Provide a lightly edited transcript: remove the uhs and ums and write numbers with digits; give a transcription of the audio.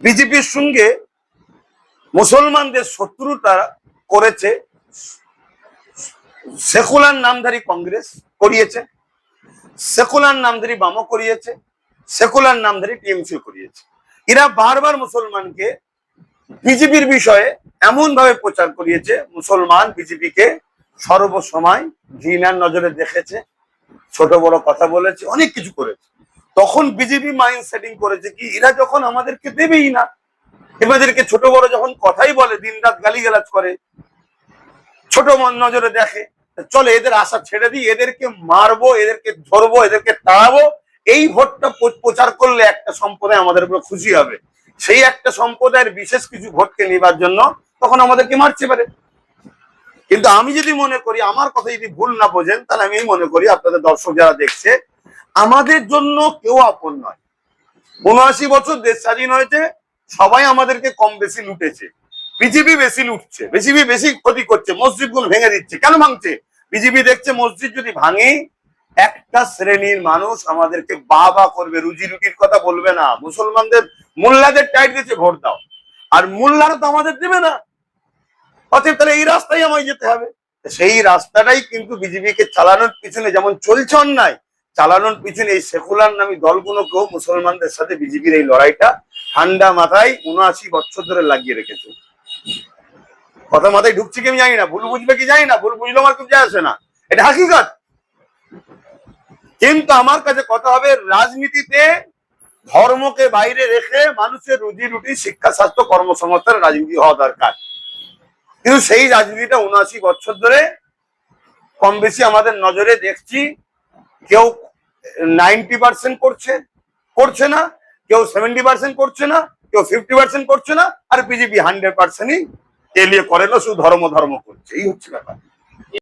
বিজেপির সঙ্গে মুসলমানদের শত্রুতা করেছে সেকুলার নামধারী কংগ্রেস করিয়েছে, সেকুলার নামধারী বাম করিয়েছে, সেকুলার নামধারী টিএমসি করিয়েছে। এরা বারবার মুসলমানকে বিজেপির বিষয়ে এমন ভাবে প্রচার করিয়েছে, মুসলমান বিজেপিকে সর্বসময় ঘৃণার নজরে দেখেছে, ছোট বড় কথা বলেছে, অনেক কিছু করেছে। তখন বিজেপি মাইন্ড সেটিং করেছে কি, এরা যখন আমাদেরকে দেবেই না, এবাদেরকে ছোট বড় যখন কথাই বলে, দিন রাত গালিগালাজ করে, ছোট নজরে দেখে, চলে এদের আশা ছেড়ে দিই, এদেরকে মারবো, এদেরকে ধরবো, এদেরকে তাড়াবো। এই ভোটটা প্রচার করলে একটা সম্প্রদায় আমাদের উপর খুশি হবে, সেই একটা সম্প্রদায়ের বিশেষ কিছু ভোটকে নেবার জন্য তখন আমাদেরকে মারতে পারে। কিন্তু আমি যদি মনে করি, আমার কথা যদি ভুল না বোঝেন, তাহলে আমি মনে করি আপনাদের দর্শক যারা দেখছে, আমাদের জন্য কেউ আপন নয়। ৭৯ বছর দেশ স্বাধীন হয়েছে, সবাই আমাদেরকে কম বেশি লুটেছে, বিজেপি বেশি লুটছে, বিজেপি বেশি ক্ষতি করছে, মসজিদ গুলো ভেঙে দিচ্ছে। কেন ভাঙছে? বিজেপি দেখছে মসজিদ যদি ভাঙে, একটা শ্রেণীর মানুষ আমাদেরকে বাবা করবে, রুজি রুটির কথা বলবে না। মুসলমানদের মোল্লাদের টাইট দিচ্ছে ভোট দাও, আর মোল্লারা তো আমাদের দেবে না, অতএব তাহলে এই রাস্তায় আমায় যেতে হবে। সেই রাস্তাটাই কিন্তু বিজেপিকে চালানোর পিছনে যেমন চলছে অন্যায়, চালানোর পিছনে এই সেকুলার নামী দলগুলোকেও মুসলমানদের সাথে বিজেপির এই লড়াইটা ঠান্ডা মাথায় ৭৯ বছর ধরে লাগিয়ে রেখেছে। কথা মাথায় ঢুকছে কি আমি জানি না, ভুল বুঝবে কি জানি না, ভুল বুঝলে আমার কিছু যায় আসে না, এটা হাকিকত। কিন্তু আমার কাছে কথা হবে, রাজনীতিতে ধর্মকে বাইরে রেখে মানুষের রুজি রুটি, শিক্ষা, স্বাস্থ্য, কর্মসংস্থানের রাজনীতি হওয়া দরকার। কিন্তু সেই রাজনীতিটা ৭৯ বছর ধরে কম বেশি আমাদের নজরে দেখছি। কেউ 90% করছে না, কেউ 70% করছে না, কেউ 50% করছে না, আর বিজেপি 100%ই এলিয়ে করে না, শুধু ধর্ম করছে। এই হচ্ছে ব্যাপার।